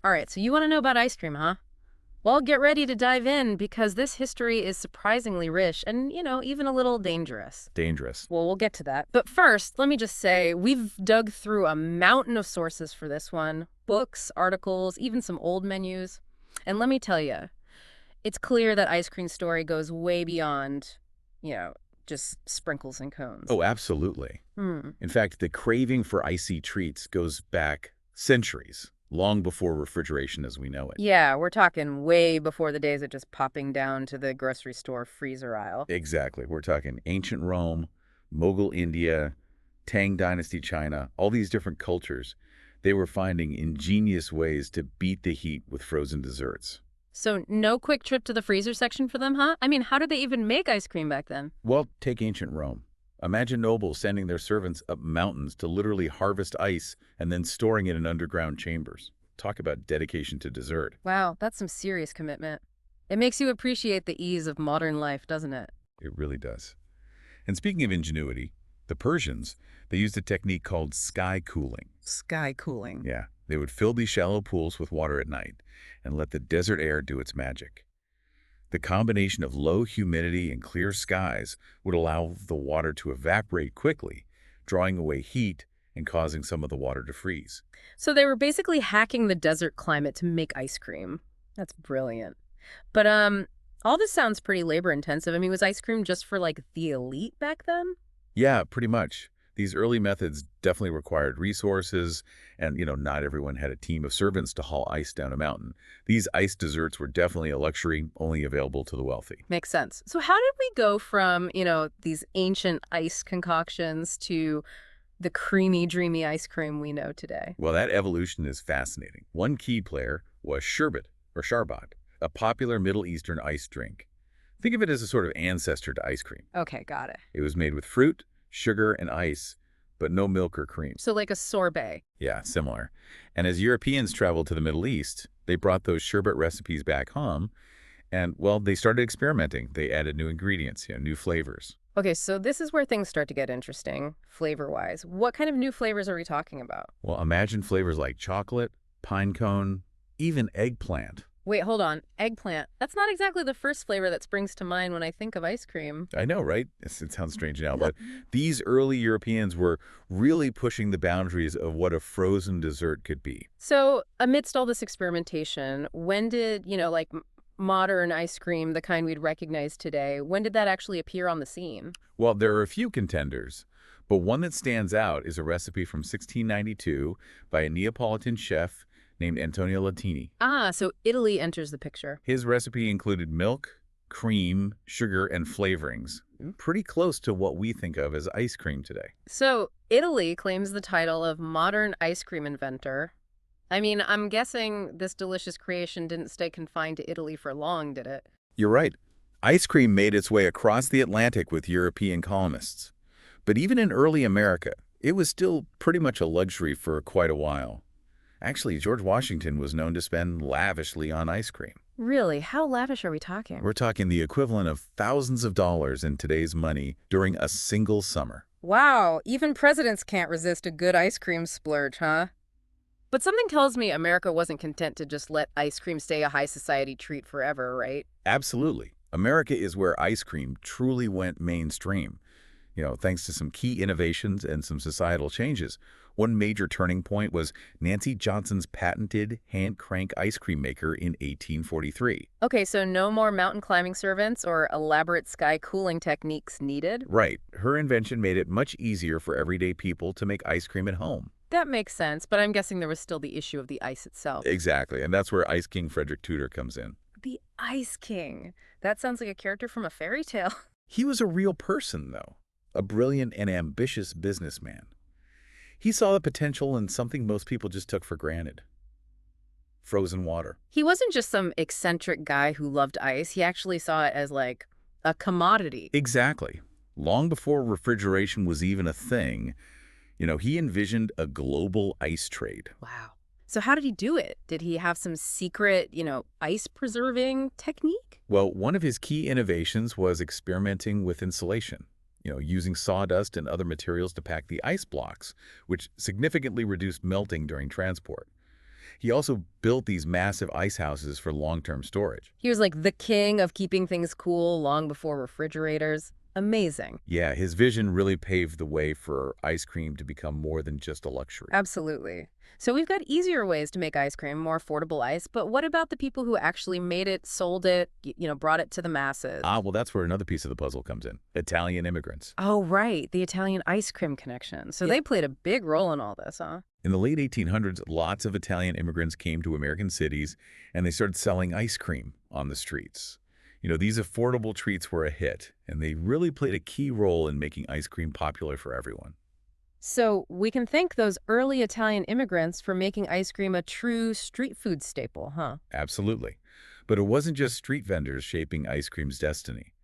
All right, so you want to know about ice cream, huh? Well, get ready to dive in because this history is surprisingly rich and, even a little dangerous. Dangerous. Well, we'll get to that. But first, let me just say we've dug through a mountain of sources for this one: books, articles, even some old menus. And let me tell you, it's clear that ice cream story goes way beyond, you know, just sprinkles and cones. Oh, absolutely. Hmm. In fact, the craving for icy treats goes back centuries, long before refrigeration as we know it. Yeah, we're talking way before the days of just popping down to the grocery store freezer aisle. Exactly. We're talking ancient Rome, Mughal India, Tang Dynasty China, all these different cultures. They were finding ingenious ways to beat the heat with frozen desserts. So no quick trip to the freezer section for them, huh? I mean, how did they even make ice cream back then? Well, take ancient Rome. Imagine nobles sending their servants up mountains to literally harvest ice and then storing it in underground chambers. Talk about dedication to dessert. Wow, that's some serious commitment. It makes you appreciate the ease of modern life, doesn't it? It really does. And speaking of ingenuity, the Persians, they used a technique called sky cooling. Sky cooling. Yeah, they would fill these shallow pools with water at night and let the desert air do its magic. The combination of low humidity and clear skies would allow the water to evaporate quickly, drawing away heat and causing some of the water to freeze. So they were basically hacking the desert climate to make ice cream. That's brilliant. But all this sounds pretty labor intensive. I mean, was ice cream just for like the elite back then? Yeah, pretty much. These early methods definitely required resources, and not everyone had a team of servants to haul ice down a mountain. These ice desserts were definitely a luxury only available to the wealthy. Makes sense. So how did we go from, these ancient ice concoctions to the creamy, dreamy ice cream we know today? Well, that evolution is fascinating. One key player was sherbet, or sharbat, a popular Middle Eastern ice drink. Think of it as a sort of ancestor to ice cream. Okay, got it. It was made with fruit, sugar, and ice, but no milk or cream. So like a sorbet. Yeah, similar. And as Europeans traveled to the Middle East, they brought those sherbet recipes back home, and, well, they started experimenting. They added new ingredients, new flavors. Okay, so this is where things start to get interesting, flavor-wise. What kind of new flavors are we talking about? Well, imagine flavors like chocolate, pine cone, even eggplant. Wait, hold on. Eggplant. That's not exactly the first flavor that springs to mind when I think of ice cream. I know, right? It sounds strange now, but these early Europeans were really pushing the boundaries of what a frozen dessert could be. So, amidst all this experimentation, when did, modern ice cream, the kind we'd recognize today, when did that actually appear on the scene? Well, there are a few contenders, but one that stands out is a recipe from 1692 by a Neapolitan chef named Antonio Latini. Ah, so Italy enters the picture. His recipe included milk, cream, sugar, and flavorings, pretty close to what we think of as ice cream today. So, Italy claims the title of modern ice cream inventor. I mean, I'm guessing this delicious creation didn't stay confined to Italy for long, did it? You're right. Ice cream made its way across the Atlantic with European colonists. But even in early America, it was still pretty much a luxury for quite a while. Actually, George Washington was known to spend lavishly on ice cream. Really? How lavish are we talking? We're talking the equivalent of thousands of dollars in today's money during a single summer. Wow, even presidents can't resist a good ice cream splurge, huh? But something tells me America wasn't content to just let ice cream stay a high society treat forever, right? Absolutely. America is where ice cream truly went mainstream. Thanks to some key innovations and some societal changes. One major turning point was Nancy Johnson's patented hand-crank ice cream maker in 1843. Okay, so no more mountain climbing servants or elaborate sky cooling techniques needed? Right. Her invention made it much easier for everyday people to make ice cream at home. That makes sense, but I'm guessing there was still the issue of the ice itself. Exactly, and that's where Ice King Frederic Tudor comes in. The Ice King. That sounds like a character from a fairy tale. He was a real person, though. A brilliant and ambitious businessman. He saw the potential in something most people just took for granted. Frozen water. He wasn't just some eccentric guy who loved ice. He actually saw it as like a commodity. Exactly. Long before refrigeration was even a thing, he envisioned a global ice trade. Wow. So how did he do it? Did he have some secret, ice preserving technique? Well, one of his key innovations was experimenting with insulation. Using sawdust and other materials to pack the ice blocks, which significantly reduced melting during transport. He also built these massive ice houses for long-term storage. He was like the king of keeping things cool long before refrigerators. Amazing. Yeah, his vision really paved the way for ice cream to become more than just a luxury. Absolutely. So we've got easier ways to make ice cream, more affordable ice, but what about the people who actually made it, sold it, brought it to the masses? Well, that's where another piece of the puzzle comes in. Italian immigrants. Oh, right, the Italian ice cream connection. So they played a big role in all this, huh? In the late 1800s, lots of Italian immigrants came to American cities, and they started selling ice cream on the streets. These affordable treats were a hit, and they really played a key role in making ice cream popular for everyone. So we can thank those early Italian immigrants for making ice cream a true street food staple, huh? Absolutely. But it wasn't just street vendors shaping ice cream's destiny.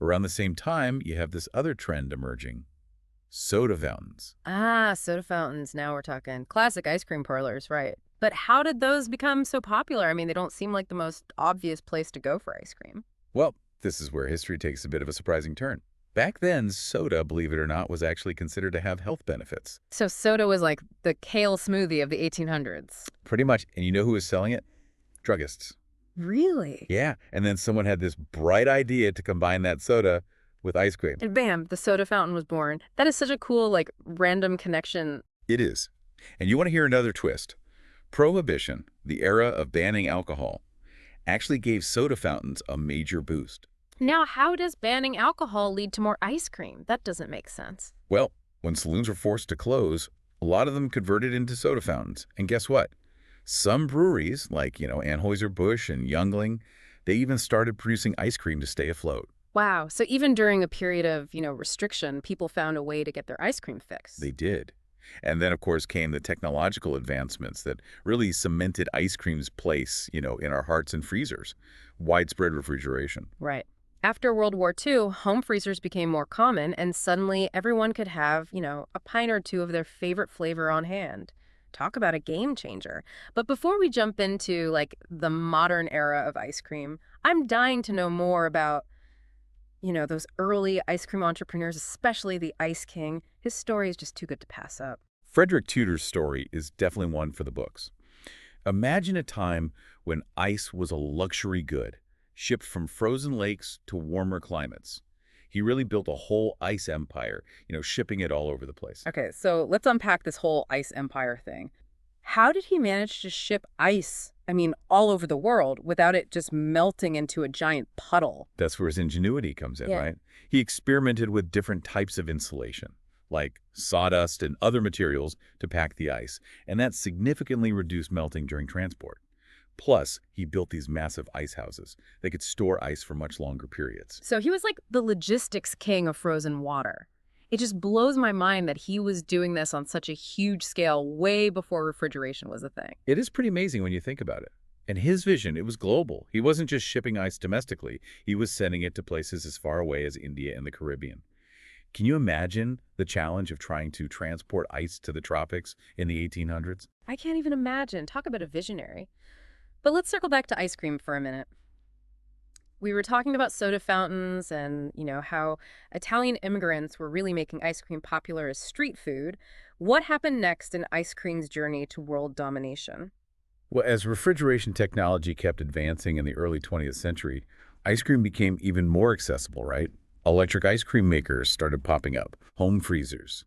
Around the same time, you have this other trend emerging: soda fountains. Ah, soda fountains. Now we're talking classic ice cream parlors, right? But how did those become so popular? I mean, they don't seem like the most obvious place to go for ice cream. Well, this is where history takes a bit of a surprising turn. Back then, soda, believe it or not, was actually considered to have health benefits. So soda was like the kale smoothie of the 1800s. Pretty much. And you know who was selling it? Druggists. Really? Yeah, and then someone had this bright idea to combine that soda with ice cream. And bam, the soda fountain was born. That is such a cool, random connection. It is. And you want to hear another twist? Prohibition, the era of banning alcohol, actually gave soda fountains a major boost. Now, how does banning alcohol lead to more ice cream? That doesn't make sense. Well, when saloons were forced to close, a lot of them converted into soda fountains. And guess what? Some breweries, like, Anheuser-Busch and Youngling, they even started producing ice cream to stay afloat. Wow. So even during a period of, restriction, people found a way to get their ice cream fix. They did. And then, of course, came the technological advancements that really cemented ice cream's place, in our hearts and freezers. Widespread refrigeration. Right. After World War II, home freezers became more common, and suddenly everyone could have, a pint or two of their favorite flavor on hand. Talk about a game changer. But before we jump into, the modern era of ice cream, I'm dying to know more about, those early ice cream entrepreneurs, especially the Ice King. His story is just too good to pass up. Frederic Tudor's story is definitely one for the books. Imagine a time when ice was a luxury good, shipped from frozen lakes to warmer climates. He really built a whole ice empire, shipping it all over the place. Okay, so let's unpack this whole ice empire thing. How did he manage to ship ice, all over the world without it just melting into a giant puddle? That's where his ingenuity comes in, Yeah. right? He experimented with different types of insulation, like sawdust and other materials, to pack the ice, and that significantly reduced melting during transport. Plus, he built these massive ice houses. They could store ice for much longer periods. So he was like the logistics king of frozen water. It just blows my mind that he was doing this on such a huge scale way before refrigeration was a thing. It is pretty amazing when you think about it. And his vision, it was global. He wasn't just shipping ice domestically. He was sending it to places as far away as India and the Caribbean. Can you imagine the challenge of trying to transport ice to the tropics in the 1800s? I can't even imagine. Talk about a visionary. But let's circle back to ice cream for a minute. We were talking about soda fountains and, how Italian immigrants were really making ice cream popular as street food. What happened next in ice cream's journey to world domination? Well, as refrigeration technology kept advancing in the early 20th century, ice cream became even more accessible, right? Electric ice cream makers started popping up, home freezers.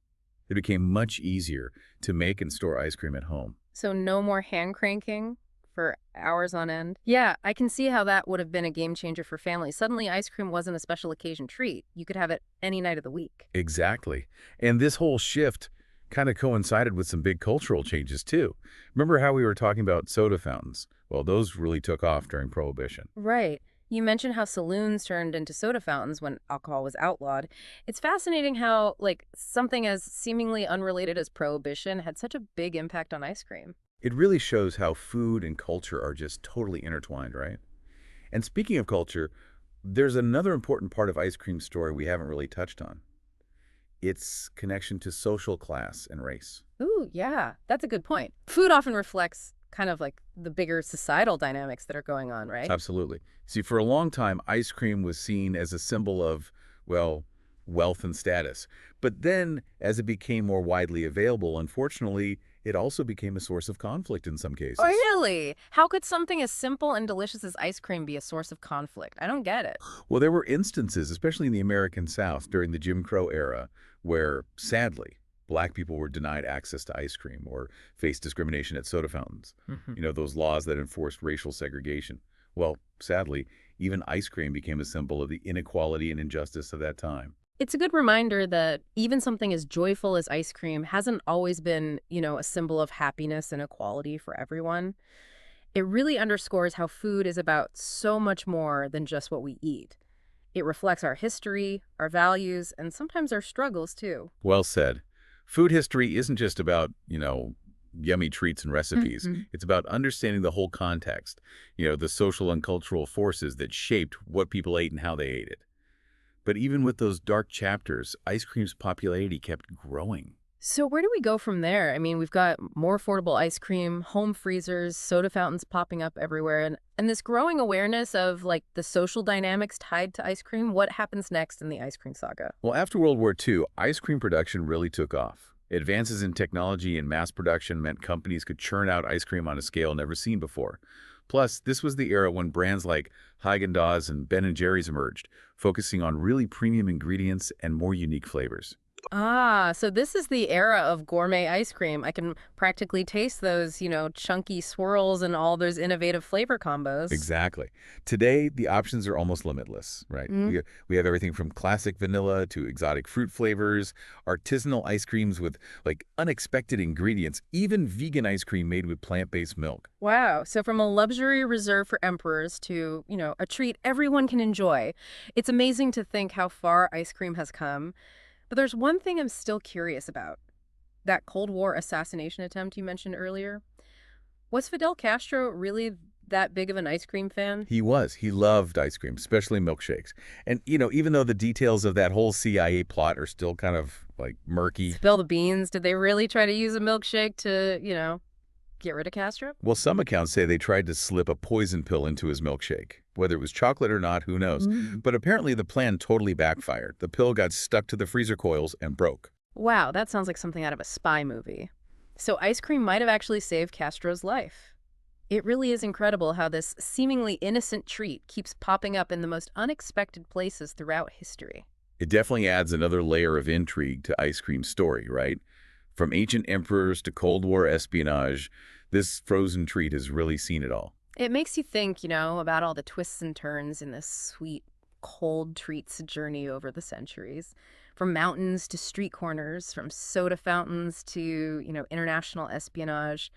It became much easier to make and store ice cream at home. So no more hand cranking for hours on end? Yeah, I can see how that would have been a game changer for families. Suddenly, ice cream wasn't a special occasion treat. You could have it any night of the week. Exactly. And this whole shift kind of coincided with some big cultural changes, too. Remember how we were talking about soda fountains? Well, those really took off during Prohibition. Right. You mentioned how saloons turned into soda fountains when alcohol was outlawed. It's fascinating how, something as seemingly unrelated as Prohibition had such a big impact on ice cream. It really shows how food and culture are just totally intertwined, right? And speaking of culture, there's another important part of ice cream's story we haven't really touched on. Its connection to social class and race. Ooh, yeah, that's a good point. Food often reflects kind of the bigger societal dynamics that are going on, right? Absolutely. See, for a long time, ice cream was seen as a symbol of, well, wealth and status. But then, as it became more widely available, unfortunately, It also became a source of conflict in some Oh, cases. really? How could something as simple and delicious as ice cream be a source of conflict? I don't get it. Well, there were instances, especially in the American South during the Jim Crow era, where, sadly, black people were denied access to ice cream or faced discrimination at soda fountains. Mhm. Those laws that enforced racial segregation. Well, sadly, even ice cream became a symbol of the inequality and injustice of that time. It's a good reminder that even something as joyful as ice cream hasn't always been, a symbol of happiness and equality for everyone. It really underscores how food is about so much more than just what we eat. It reflects our history, our values, and sometimes our struggles, too. Well said. Food history isn't just about, yummy treats and recipes. Mhm. It's about understanding the whole context, the social and cultural forces that shaped what people ate and how they ate it. But even with those dark chapters, ice cream's popularity kept growing. So where do we go from there? I mean, we've got more affordable ice cream, home freezers, soda fountains popping up everywhere, and this growing awareness of like the social dynamics tied to ice cream. What happens next in the ice cream saga? Well, after World War II, ice cream production really took off. Advances in technology and mass production meant companies could churn out ice cream on a scale never seen before. Plus, this was the era when brands like Haagen-Dazs and Ben& Jerry's emerged, focusing on really premium ingredients and more unique flavors. Ah, so this is the era of gourmet ice cream. I can practically taste those, chunky swirls and all those innovative flavor combos. Exactly. Today, the options are almost limitless, right? Mm. We have everything from classic vanilla to exotic fruit flavors, artisanal ice creams with like unexpected ingredients, even vegan ice cream made with plant-based milk. Wow. So from a luxury reserved for emperors to, a treat everyone can enjoy. It's amazing to think how far ice cream has come. But there's one thing I'm still curious about. That Cold War assassination attempt you mentioned earlier. Was Fidel Castro really that big of an ice cream fan? He was. He loved ice cream, especially milkshakes. And, even though the details of that whole CIA plot are still kind of like murky, Spill the beans. Did they really try to use a milkshake to, get rid of Castro? well, some accounts say they tried to slip a poison pill into his milkshake. Whether it was chocolate or not, who knows? Mm. But apparently the plan totally backfired. The pill got stuck to the freezer coils and broke. Wow, that sounds like something out of a spy movie. So ice cream might have actually saved Castro's life. It really is incredible how this seemingly innocent treat keeps popping up in the most unexpected places throughout history. It definitely adds another layer of intrigue to ice cream's story, right? From ancient emperors to Cold War espionage, this frozen treat has really seen it all. It makes you think, about all the twists and turns in this sweet, cold treats journey over the centuries. From mountains to street corners, from soda fountains to, international espionage.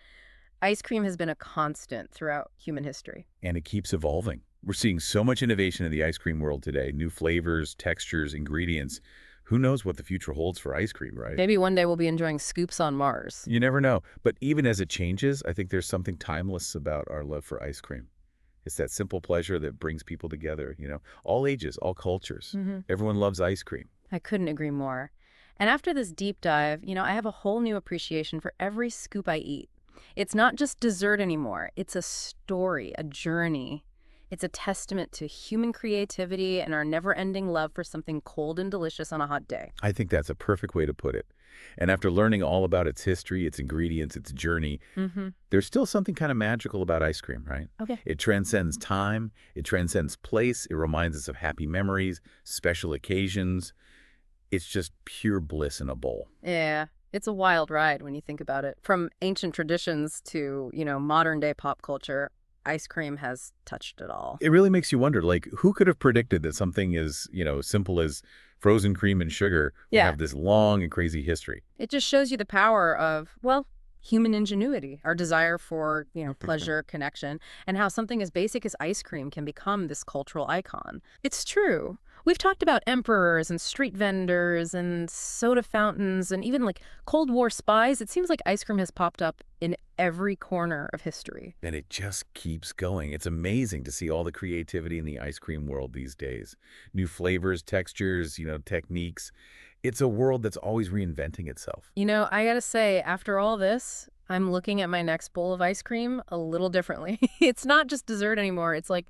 Ice cream has been a constant throughout human history. And it keeps evolving. We're seeing so much innovation in the ice cream world today. New flavors, textures, ingredients. Who knows what the future holds for ice cream, right? Maybe one day we'll be enjoying scoops on Mars. You never know. But even as it changes, I think there's something timeless about our love for ice cream. It's that simple pleasure that brings people together, all ages, all cultures. Hmm. Everyone loves ice cream. I couldn't agree more. And after this deep dive, I have a whole new appreciation for every scoop I eat. It's not just dessert anymore. It's a story, a journey. It's a testament to human creativity and our never-ending love for something cold and delicious on a hot day. I think that's a perfect way to put it. And after learning all about its history, its ingredients, its journey, Mm-hmm. there's still something kind of magical about ice cream, right? Okay. It transcends time, it transcends place, it reminds us of happy memories, special occasions. It's just pure bliss in a bowl. Yeah, it's a wild ride when you think about it. From ancient traditions to, modern-day pop culture, ice cream has touched it all. It really makes you wonder, like, who could have predicted that something as, simple as frozen cream and sugar would Yeah. have this long and crazy history? It just shows you the power of, well, human ingenuity, our desire for, pleasure, connection, and how something as basic as ice cream can become this cultural icon. It's true. We've talked about emperors and street vendors and soda fountains and even like Cold War spies. It seems like ice cream has popped up in every corner of history. And it just keeps going. It's amazing to see all the creativity in the ice cream world these days. New flavors, textures, techniques. It's a world that's always reinventing itself. I gotta say, after all this, I'm looking at my next bowl of ice cream a little differently. It's not just dessert anymore. It's like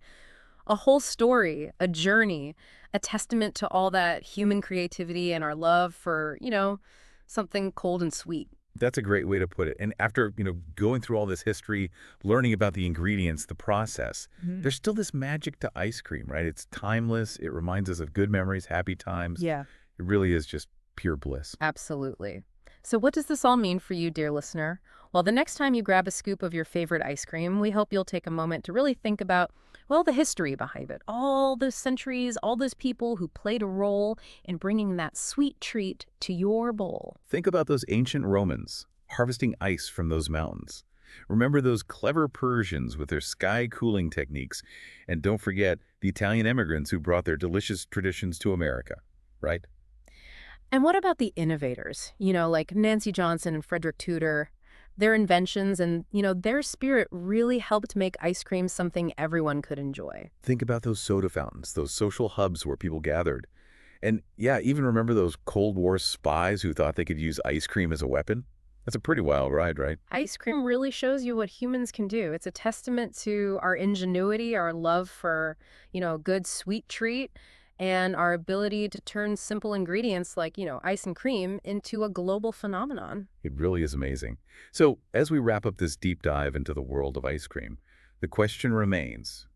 a whole story, a journey, a testament to all that human creativity and our love for, something cold and sweet. That's a great way to put it. And after, going through all this history, learning about the ingredients, the process, Mhm. there's still this magic to ice cream, right? It's timeless. It reminds us of good memories, happy times. Yeah. It really is just pure bliss. Absolutely. So, what does this all mean for you, dear listener? Well, the next time you grab a scoop of your favorite ice cream, we hope you'll take a moment to really think about, well, the history behind it. All those centuries, all those people who played a role in bringing that sweet treat to your bowl. Think about those ancient Romans harvesting ice from those mountains. Remember those clever Persians with their sky cooling techniques. And don't forget the Italian immigrants who brought their delicious traditions to America, right? And what about the innovators? Like Nancy Johnson and Frederic Tudor. Their inventions and, their spirit really helped make ice cream something everyone could enjoy. Think about those soda fountains, those social hubs where people gathered. And yeah, even remember those Cold War spies who thought they could use ice cream as a weapon? That's a pretty wild ride, right? Ice cream really shows you what humans can do. It's a testament to our ingenuity, our love for, a good sweet treat, and our ability to turn simple ingredients like, ice and cream into a global phenomenon. It really is amazing. So, as we wrap up this deep dive into the world of ice cream, the question remains,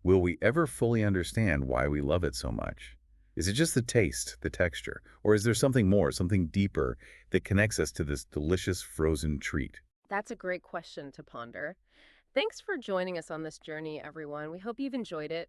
will we ever fully understand why we love it so much? Is it just the taste, the texture, or is there something more, something deeper that connects us to this delicious frozen treat? That's a great question to ponder. Thanks for joining us on this journey, everyone. We hope you've enjoyed it.